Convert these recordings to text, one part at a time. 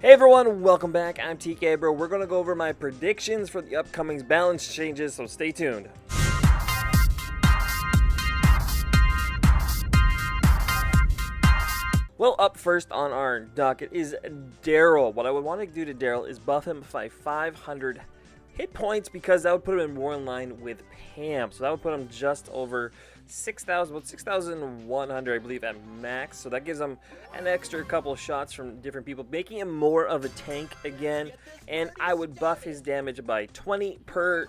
Hey everyone, welcome back. I'm TKA Brew. We're going to go over my predictions for the upcoming balance changes, so stay tuned. Well, up first on our docket is Daryl. What I would want to do to Daryl is buff him by 500 hit points because that would put him more in line with Pam. So that would put him just over 6,000, about 6,100, I believe, at max. So that gives him an extra couple shots from different people, making him more of a tank again. And I would buff his damage by 20 per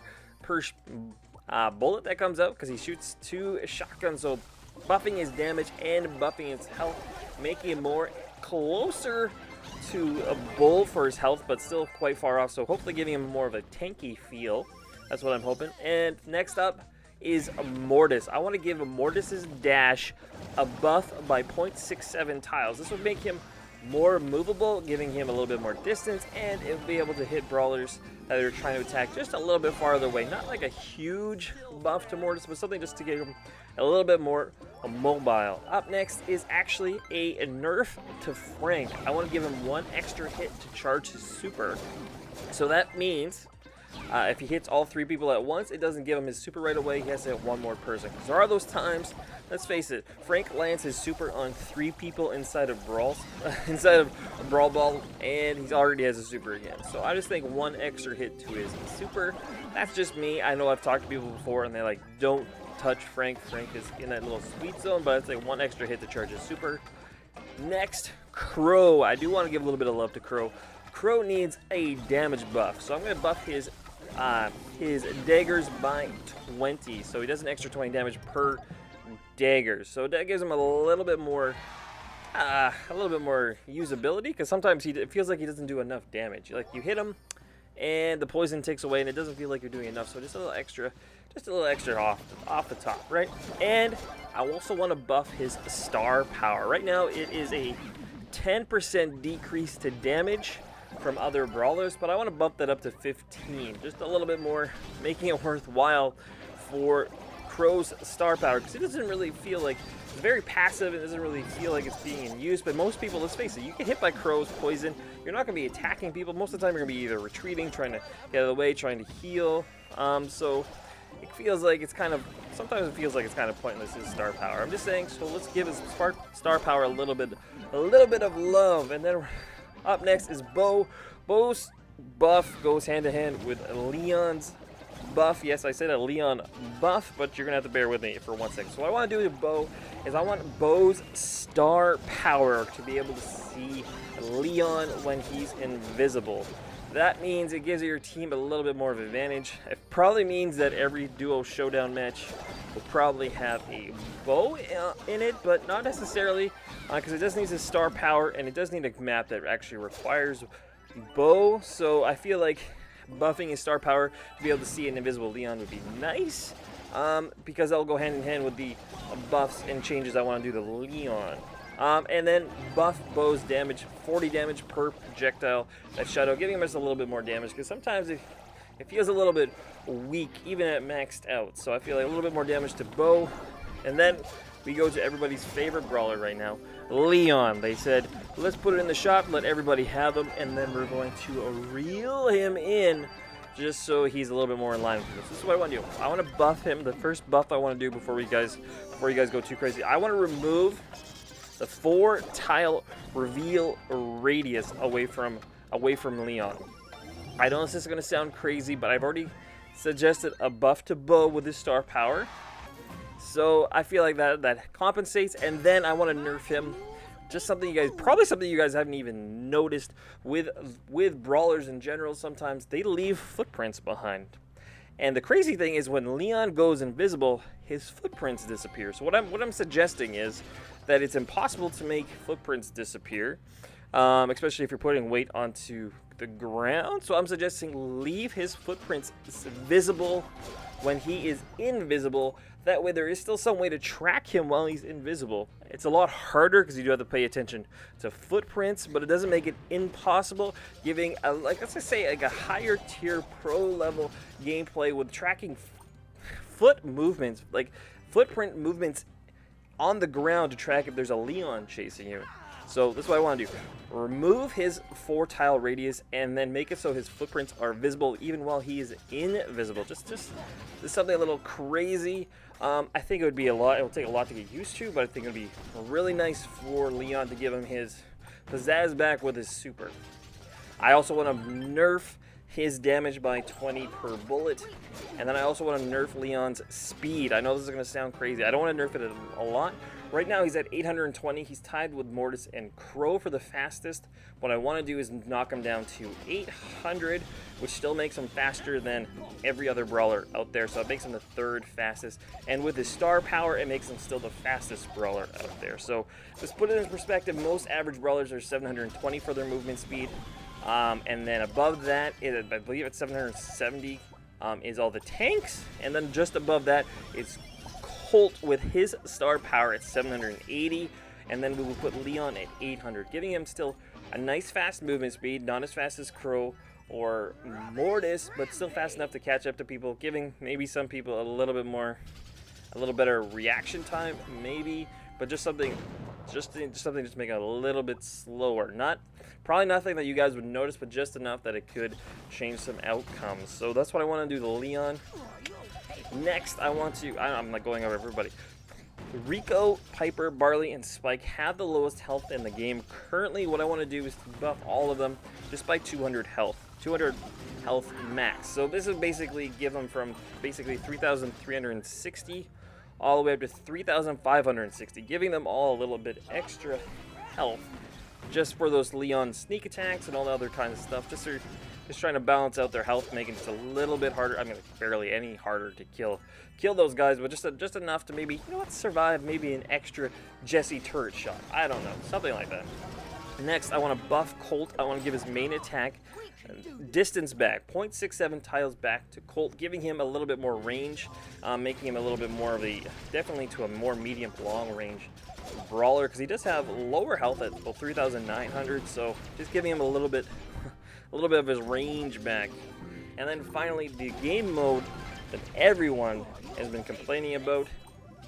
bullet that comes out because he shoots 2 shotguns. So buffing his damage and buffing his health, making him more closer to a bull for his health, but still quite far off. So hopefully giving him more of a tanky feel. That's what I'm hoping. And next up is Mortis. I want to give Mortis's dash a buff by 0.67 tiles. This would make him more movable, giving him a little bit more distance, and it will be able to hit brawlers that are trying to attack just a little bit farther away. Not like a huge buff to Mortis, but something just to give him a little bit more mobile. Up next is actually a nerf to Frank. I want to give him 1 extra hit to charge his super. So that means if he hits all 3 people at once, it doesn't give him his super right away. He has to hit 1 more person. Because there are those times, let's face it, Frank lands his super on 3 people inside of Brawl Ball, and he already has a super again. So I just think 1 extra hit to his super. That's just me. I know I've talked to people before, and they're like, don't touch Frank. Frank is in that little sweet zone, but I'd say 1 extra hit to charge his super. Next, Crow. I do want to give a little bit of love to Crow. Crow needs a damage buff, so I'm going to buff his daggers by 20, so he does an extra 20 damage per dagger. So that gives him a little bit more usability, because sometimes it feels like he doesn't do enough damage. Like you hit him, and the poison takes away, and it doesn't feel like you're doing enough. So just a little extra off the top, right? And I also want to buff his star power. Right now, it is a 10% decrease to damage from other brawlers, but I want to bump that up to 15, just a little bit more, making it worthwhile for Crow's star power, because it doesn't really feel like it's very passive. It doesn't really feel like it's being in use. But most people, let's face it, you get hit by Crow's poison, you're not going to be attacking people. Most of the time, you're going to be either retreating, trying to get out of the way, trying to heal. So it feels like it's kind of, sometimes it feels like it's kind of pointless, his star power. I'm just saying, so let's give his star power a little bit of love. And then up next is Bo. Bo's buff goes hand to hand with Leon's buff. Yes, I said a Leon buff, but you're gonna have to bear with me for 1 second. So what I want to do with Bo is I want Bo's star power to be able to see Leon when he's invisible. That means it gives your team a little bit more of an advantage. It probably means that every duo showdown match will probably have a Bo in it, but not necessarily, because it does need his star power, and it does need a map that actually requires Bo. So I feel like buffing his star power to be able to see an invisible Leon would be nice, because that'll go hand in hand with the buffs and changes I want to do to Leon. And then buff Bo's damage, 40 damage per projectile at Shadow, giving him just a little bit more damage, because sometimes it feels a little bit weak, even at maxed out. So I feel like a little bit more damage to Bo. And then we go to everybody's favorite brawler right now, Leon. They said, let's put it in the shop, let everybody have him, and then we're going to reel him in just so he's a little bit more in line with this. This is what I want to do. I want to buff him. The first buff I want to do before you guys go too crazy, I want to remove the 4-tile reveal radius away from Leon. I know this is going to sound crazy, but I've already suggested a buff to Bo with his star power. So I feel like that compensates, and then I want to nerf him. Just something you guys haven't even noticed with brawlers in general. Sometimes they leave footprints behind. And the crazy thing is when Leon goes invisible, his footprints disappear. So what I'm suggesting is that it's impossible to make footprints disappear, especially if you're putting weight onto the ground. So I'm suggesting leave his footprints visible when he is invisible. That way there is still some way to track him while he's invisible. It's a lot harder because you do have to pay attention to footprints, but it doesn't make it impossible, giving let's just say a higher tier pro level gameplay with tracking foot movements, like footprint movements on the ground to track if there's a Leon chasing you. So this is what I want to do. Remove his 4-tile radius and then make it so his footprints are visible even while he is invisible. Just something a little crazy. I think it would be a lot. It will take a lot to get used to, but I think it would be really nice for Leon to give him his pizzazz back with his super. I also want to nerf his damage by 20 per bullet, and then I also want to nerf Leon's speed. I know this is going to sound crazy. I don't want to nerf it a lot. Right now he's at 820. He's tied with Mortis and Crow for the fastest. What I want to do is knock him down to 800, which still makes him faster than every other brawler out there. So it makes him the 3rd fastest. And with his star power, it makes him still the fastest brawler out there. So let's put it in perspective. Most average brawlers are 720 for their movement speed. And then above that, I believe it's 770 is all the tanks. And then just above that is Colt with his star power at 780, and then we will put Leon at 800, giving him still a nice fast movement speed, not as fast as Crow or Mortis, but still fast enough to catch up to people, giving maybe some people a little better reaction time, maybe, but just something just make it a little bit slower. Probably nothing that you guys would notice, but just enough that it could change some outcomes. So that's what I want to do to Leon. Next, I want to, I'm not going over everybody. Rico, Piper, Barley, and Spike have the lowest health in the game. Currently, what I want to do is to buff all of them just by 200 health. 200 health max. So this is basically give them from basically 3,360 all the way up to 3,560, giving them all a little bit extra health just for those Leon sneak attacks and all the other kinds of stuff. Just trying to balance out their health, making it a little bit harder. I mean, like barely any harder to kill those guys, but just enough to maybe, you know what, survive maybe an extra Jesse turret shot. I don't know, something like that. Next, I want to buff Colt. I want to give his main attack distance back, 0.67 tiles back to Colt, giving him a little bit more range, making him a little bit more of a, definitely to a more medium long range brawler, because he does have lower health at 3,900, so just giving him a little bit of his range back. And then finally, the game mode that everyone has been complaining about,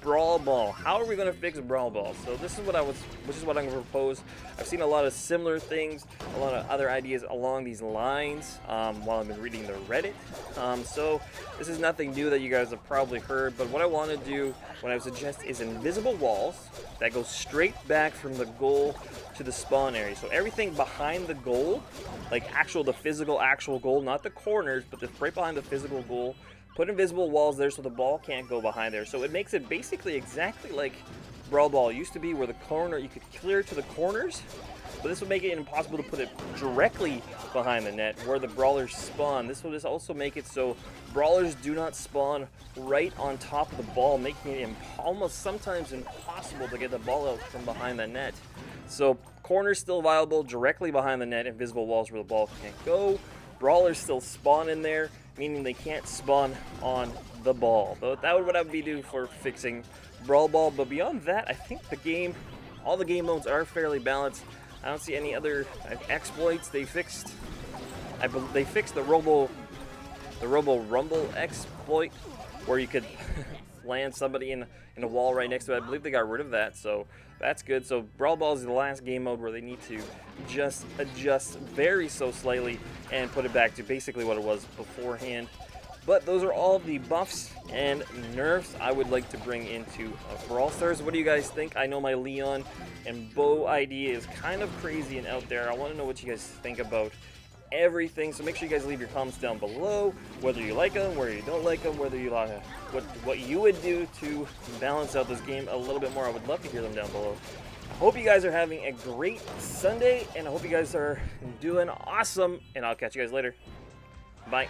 Brawl Ball. How are we going to fix Brawl Ball? So this is what I'm going to propose. I've seen a lot of similar things, a lot of other ideas along these lines while I've been reading the Reddit. So this is nothing new that you guys have probably heard, but what I want to do, what I would suggest, is invisible walls that go straight back from the goal to the spawn area. So everything behind the goal, like the physical actual goal, not the corners, but right behind the physical goal, put invisible walls there so the ball can't go behind there. So it makes it basically exactly like Brawl Ball used to be, where the corner, you could clear to the corners, but this would make it impossible to put it directly behind the net where the brawlers spawn. This will just also make it so brawlers do not spawn right on top of the ball, making it almost sometimes impossible to get the ball out from behind the net. So corners still viable, directly behind the net, invisible walls where the ball can't go. Brawlers still spawn in there, meaning they can't spawn on the ball. But that would what I would be doing for fixing Brawl Ball. But beyond that, I think all the game modes are fairly balanced. I don't see any other exploits. They fixed the Robo Rumble exploit, where you could land somebody in a wall right next to it. I believe they got rid of that, so that's good. So Brawl Ball is the last game mode where they need to just adjust very so slightly and put it back to basically what it was beforehand. But those are all the buffs and nerfs I would like to bring into Brawl Stars. What do you guys think? I know my Leon and Bo idea is kind of crazy and out there. I want to know what you guys think about everything, so make sure you guys leave your comments down below, whether you like them, whether you don't like them, whether you like what you would do to balance out this game a little bit more. I would love to hear them down below. I hope you guys are having a great Sunday, and I hope you guys are doing awesome, and I'll catch you guys later. Bye.